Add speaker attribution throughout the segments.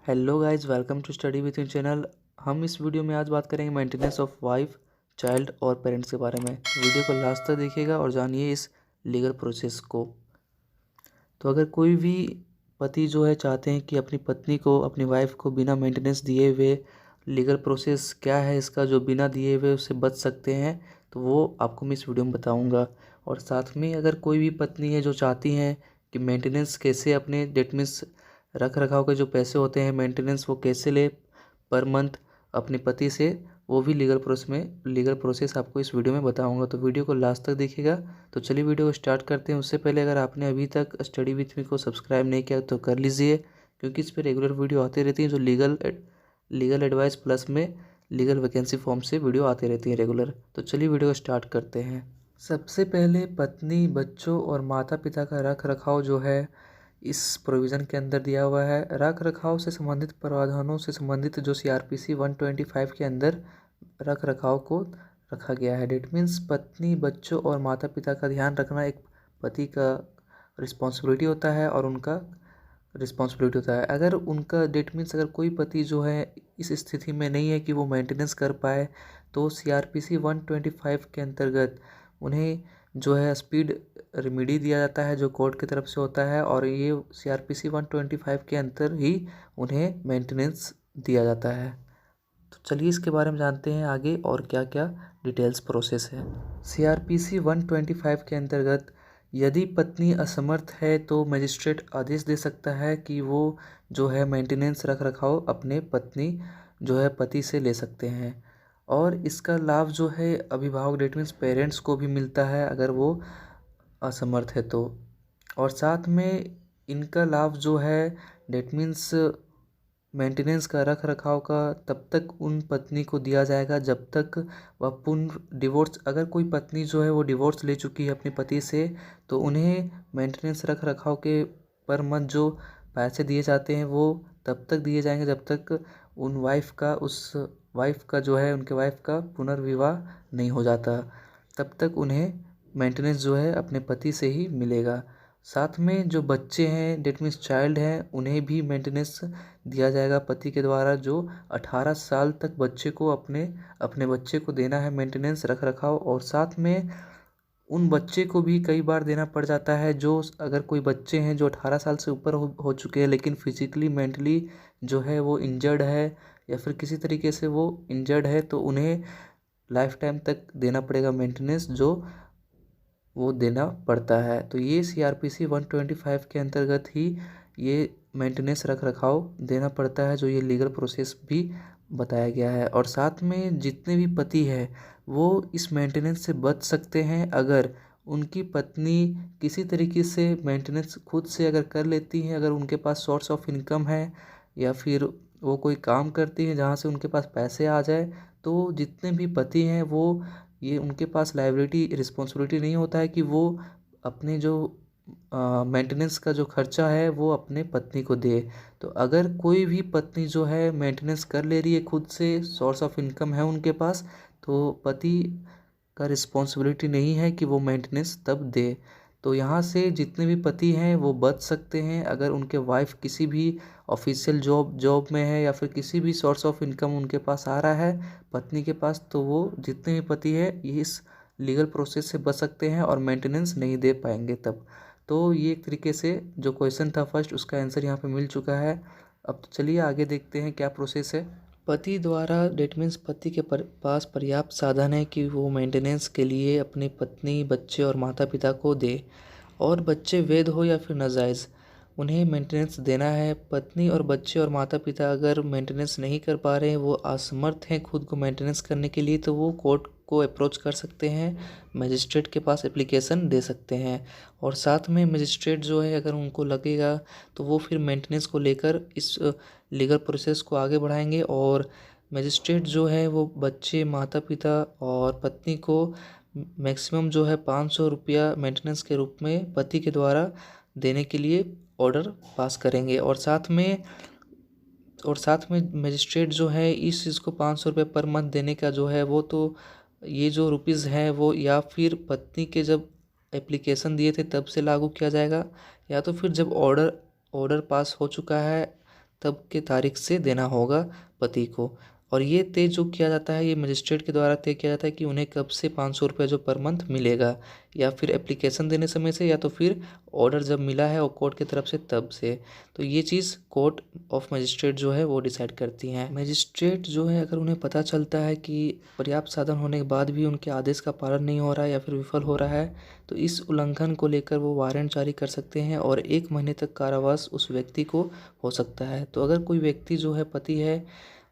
Speaker 1: Hello guys, welcome to study with in channel. हम इस वीडियो में आज बात करेंगे मेंटेनेंस ऑफ वाइफ, चाइल्ड और पेरेंट्स के बारे में। वीडियो को लास्ट तक देखिएगा और जानिए इस लीगल प्रोसेस को। तो अगर कोई भी पति जो है चाहते हैं कि अपनी पत्नी को, अपनी वाइफ को बिना मेंटेनेंस दिए हुए, लीगल प्रोसेस क्या है इसका जो बिना दिए हुए उससे बच सकते हैं, तो वो आपको मैं इस वीडियो में बताऊँगा। और साथ में अगर कोई भी पत्नी है जो चाहती हैं कि मेंटेनेंस कैसे अपने, डेट मीन्स रख रखाव के जो पैसे होते हैं मेंटेनेंस, वो कैसे ले पर मंथ अपने पति से, वो भी लीगल प्रोसेस आपको इस वीडियो में बताऊंगा। तो वीडियो को लास्ट तक देखिएगा। तो चलिए वीडियो को स्टार्ट करते हैं। उससे पहले अगर आपने अभी तक स्टडी विथ मी को सब्सक्राइब नहीं किया तो कर लीजिए, क्योंकि इस पर रेगुलर वीडियो आती रहती हैं जो लीगल एडवाइस प्लस में लीगल वैकेंसी फॉर्म से वीडियो आती रहती है रेगुलर। तो चलिए वीडियो को स्टार्ट करते हैं। सबसे पहले पत्नी, बच्चों और माता पिता का रख रखाव जो है इस प्रोविज़न के अंदर दिया हुआ है। रख रखाव से संबंधित प्रावधानों से संबंधित जो CRPC 125 के अंदर रख रखाव को रखा गया है। डेट मीन्स पत्नी, बच्चों और माता पिता का ध्यान रखना एक पति का रिस्पॉन्सिबिलिटी होता है और उनका रिस्पॉन्सिबिलिटी होता है। अगर उनका डेट मीन्स अगर कोई पति जो है इस स्थिति में नहीं है कि वो मेंटेनेंस कर पाए, तो CRPC 125 के अंतर्गत उन्हें जो है स्पीड रेमेडी दिया जाता है जो कोर्ट की तरफ से होता है, और ये CRPC 125 के अंदर ही उन्हें मेंटेनेंस दिया जाता है। तो चलिए इसके बारे में जानते हैं आगे और क्या क्या डिटेल्स प्रोसेस है। CRPC 125 के अंतर्गत यदि पत्नी असमर्थ है तो मजिस्ट्रेट आदेश दे सकता है कि वो जो है मेंटेनेंस रख रखाव अपने पत्नी जो है पति से ले सकते हैं, और इसका लाभ जो है अभिभावक, डेट मीन्स पेरेंट्स को भी मिलता है अगर वो असमर्थ है तो। और साथ में इनका लाभ जो है डेट मीन्स मेंटेनेंस का, रख रखाव का तब तक उन पत्नी को दिया जाएगा जब तक वह पूर्ण डिवोर्स, अगर कोई पत्नी जो है वो डिवोर्स ले चुकी है अपने पति से, तो उन्हें मेंटेनेंस रख रखाव के पर मंथ जो पैसे दिए जाते हैं वो तब तक दिए जाएंगे जब तक उन वाइफ का जो है, उनके वाइफ का पुनर्विवाह नहीं हो जाता, तब तक उन्हें मेंटेनेंस जो है अपने पति से ही मिलेगा। साथ में जो बच्चे हैं, डेट मीन्स चाइल्ड हैं, उन्हें भी मेंटेनेंस दिया जाएगा पति के द्वारा, जो 18 साल तक बच्चे को अपने बच्चे को देना है मेंटेनेंस रख रखाव। और साथ में उन बच्चे को भी कई बार देना पड़ जाता है जो, अगर कोई बच्चे हैं जो 18 साल से ऊपर हो चुके हैं लेकिन फिजिकली मेंटली जो है वो इंजर्ड है या फिर किसी तरीके से वो इंजर्ड है, तो उन्हें लाइफ टाइम तक देना पड़ेगा मेंटेनेंस, जो वो देना पड़ता है। तो ये CRPC 125 के अंतर्गत ही ये मेंटेनेंस रख रखाव देना पड़ता है, जो ये लीगल प्रोसेस भी बताया गया है। और साथ में जितने भी पति हैं वो इस मेंटेनेंस से बच सकते हैं अगर उनकी पत्नी किसी तरीके से मेंटेनेंस खुद से अगर कर लेती हैं, अगर उनके पास सोर्स ऑफ इनकम है या फिर वो कोई काम करती हैं जहाँ से उनके पास पैसे आ जाए, तो जितने भी पति हैं वो, ये उनके पास लायबिलिटी, रिस्पॉन्सिबिलिटी नहीं होता है कि वो अपने जो मेंटेनेंस का जो खर्चा है वो अपने पत्नी को दे। तो अगर कोई भी पत्नी जो है मेंटेनेंस कर ले रही है खुद से, सोर्स ऑफ इनकम है उनके पास, तो पति का रिस्पॉन्सिबिलिटी नहीं है कि वो मेंटेनेंस तब दे। तो यहाँ से जितने भी पति हैं वो बच सकते हैं अगर उनके वाइफ किसी भी ऑफिशियल जॉब में है या फिर किसी भी सोर्स ऑफ इनकम उनके पास आ रहा है पत्नी के पास, तो वो जितने भी पति है ये इस लीगल प्रोसेस से बच सकते हैं और मेंटेनेंस नहीं दे पाएंगे तब। तो ये एक तरीके से जो क्वेश्चन था फर्स्ट, उसका आंसर यहाँ पे मिल चुका है। अब तो चलिए आगे देखते हैं क्या प्रोसेस है। पति द्वारा, डेट मीन्स पति के पास पर्याप्त साधन है कि वो मेंटेनेंस के लिए अपनी पत्नी, बच्चे और माता पिता को दे, और बच्चे वैध हो या फिर नाजायज़, उन्हें मेंटेनेंस देना है। पत्नी और बच्चे और माता पिता अगर मेंटेनेंस नहीं कर पा रहे हैं, वो असमर्थ हैं खुद को मेंटेनेंस करने के लिए, तो वो कोर्ट को अप्रोच कर सकते हैं, मजिस्ट्रेट के पास एप्लीकेशन दे सकते हैं। और साथ में मजिस्ट्रेट जो है अगर उनको लगेगा तो वो फिर मेंटेनेंस को लेकर इस लीगल प्रोसेस को आगे बढ़ाएंगे, और मजिस्ट्रेट जो है वो बच्चे, माता पिता और पत्नी को मैक्सिमम जो है 500 रुपया मेंटेनेंस के रूप में पति के द्वारा देने के लिए ऑर्डर पास करेंगे। और साथ में मजिस्ट्रेट जो है इस चीज़ को 500 रुपये पर मंथ देने का जो है वो, तो ये जो रुपीज़ है वो या फिर पत्नी के जब एप्लीकेशन दिए थे तब से लागू किया जाएगा, या तो फिर जब ऑर्डर पास हो चुका है तब के तारीख से देना होगा पति को। और ये तय जो किया जाता है, ये मजिस्ट्रेट के द्वारा तय किया जाता है कि उन्हें कब से 500 रुपये जो पर मंथ मिलेगा, या फिर एप्लीकेशन देने समय से, या तो फिर ऑर्डर जब मिला है और कोर्ट की तरफ से तब से। तो ये चीज़ कोर्ट ऑफ मजिस्ट्रेट जो है वो डिसाइड करती हैं। मजिस्ट्रेट जो है अगर उन्हें पता चलता है कि पर्याप्त साधन होने के बाद भी उनके आदेश का पालन नहीं हो रहा है या फिर विफल हो रहा है, तो इस उल्लंघन को लेकर वो वारंट जारी कर सकते हैं और 1 महीने तक कारावास उस व्यक्ति को हो सकता है। तो अगर कोई व्यक्ति जो है पति है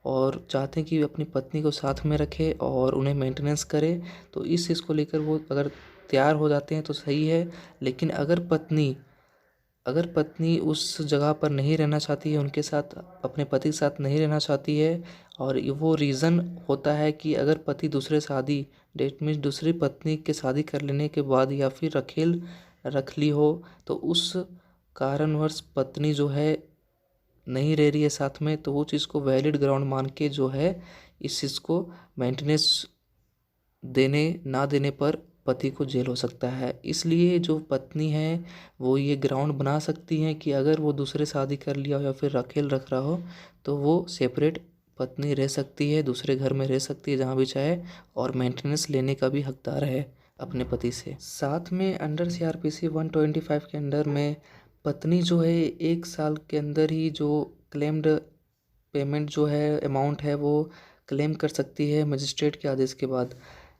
Speaker 1: और चाहते हैं कि अपनी पत्नी को साथ में रखे और उन्हें मेंटेनेंस करे, तो इस चीज़ को लेकर वो अगर तैयार हो जाते हैं तो सही है। लेकिन अगर पत्नी उस जगह पर नहीं रहना चाहती है, उनके साथ, अपने पति के साथ नहीं रहना चाहती है, और वो रीज़न होता है कि अगर पति दूसरे शादी, डेट मीन्स दूसरी पत्नी के शादी कर लेने के बाद या फिर रखेल रख ली हो, तो उस कारणवश पत्नी जो है नहीं रह रही है साथ में, तो वो चीज़ को वैलिड ग्राउंड मान के जो है इस चीज़ को मेंटेनेंस देने ना देने पर पति को जेल हो सकता है। इसलिए जो पत्नी है वो ये ग्राउंड बना सकती हैं कि अगर वो दूसरे शादी कर लिया हो या फिर अकेले रख रहा हो, तो वो सेपरेट पत्नी रह सकती है, दूसरे घर में रह सकती है जहाँ भी चाहे, और मेंटेनेंस लेने का भी हकदार है अपने पति से। साथ में अंडर CRPC 125 के अंडर में पत्नी जो है 1 साल के अंदर ही जो क्लेम्ड पेमेंट जो है, अमाउंट है, वो क्लेम कर सकती है मजिस्ट्रेट के आदेश के बाद।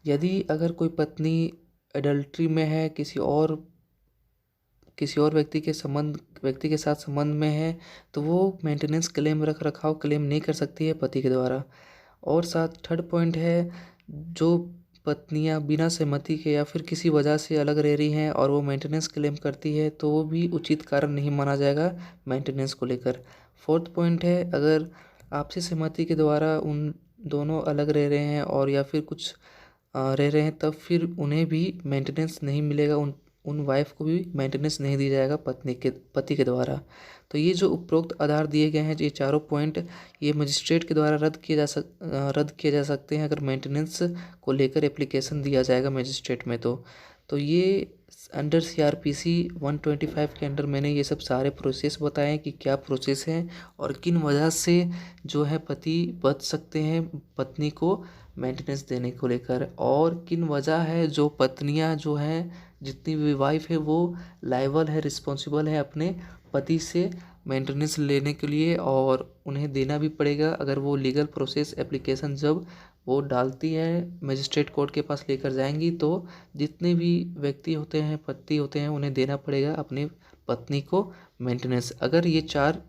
Speaker 1: यदि अगर कोई पत्नी एडल्ट्री में है, किसी और व्यक्ति के साथ संबंध में है, तो वो मेंटेनेंस क्लेम रख रखाव क्लेम नहीं कर सकती है पति के द्वारा। और साथ थर्ड पॉइंट है, जो पत्नियां बिना सहमति के या फिर किसी वजह से अलग रह रही हैं और वो मेंटेनेंस क्लेम करती है, तो वो भी उचित कारण नहीं माना जाएगा मेंटेनेंस को लेकर। फोर्थ पॉइंट है, अगर आपसी सहमति के द्वारा उन दोनों अलग रह रहे हैं और या फिर कुछ रह रहे हैं, तब फिर उन्हें भी मेंटेनेंस नहीं मिलेगा, उन वाइफ को भी मेंटेनेंस नहीं दी जाएगा पति के द्वारा। तो ये जो उपरोक्त आधार दिए गए हैं, ये चारों पॉइंट, ये मजिस्ट्रेट के द्वारा रद्द किए जा सकते हैं अगर मेंटेनेंस को लेकर एप्लीकेशन दिया जाएगा मजिस्ट्रेट में। तो ये अंडर CRPC 125 के अंडर मैंने ये सब सारे प्रोसेस बताए हैं कि क्या प्रोसेस हैं और किन वजह से जो है पति बच सकते हैं पत्नी को मेंटेनेंस देने को लेकर, और किन वजह है जो पत्नियां जो हैं, जितनी भी वाइफ है, वो लायबल है, रिस्पॉन्सिबल है अपने पति से मेंटेनेंस लेने के लिए, और उन्हें देना भी पड़ेगा अगर वो लीगल प्रोसेस एप्लीकेशन जब वो डालती है मजिस्ट्रेट कोर्ट के पास लेकर जाएंगी, तो जितने भी व्यक्ति होते हैं, पति होते हैं, उन्हें देना पड़ेगा अपनी पत्नी को मेंटेनेंस, अगर ये 4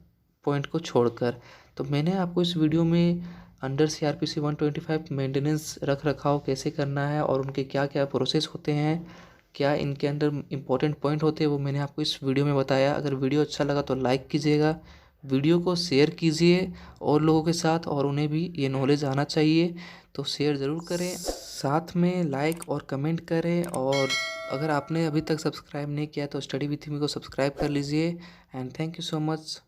Speaker 1: पॉइंट को छोड़कर। तो मैंने आपको इस वीडियो में अंडर CRPC 125 मेंटेनेंस रख रखाव कैसे करना है और उनके क्या क्या प्रोसेस होते हैं, क्या इनके अंदर इम्पोर्टेंट पॉइंट होते हैं, वो मैंने आपको इस वीडियो में बताया। अगर वीडियो अच्छा लगा तो लाइक कीजिएगा, वीडियो को शेयर कीजिए और लोगों के साथ, और उन्हें भी ये नॉलेज आना चाहिए, तो शेयर ज़रूर करें, साथ में लाइक और कमेंट करें। और अगर आपने अभी तक सब्सक्राइब नहीं किया तो स्टडी विथ मी को सब्सक्राइब कर लीजिए। And thank you so much.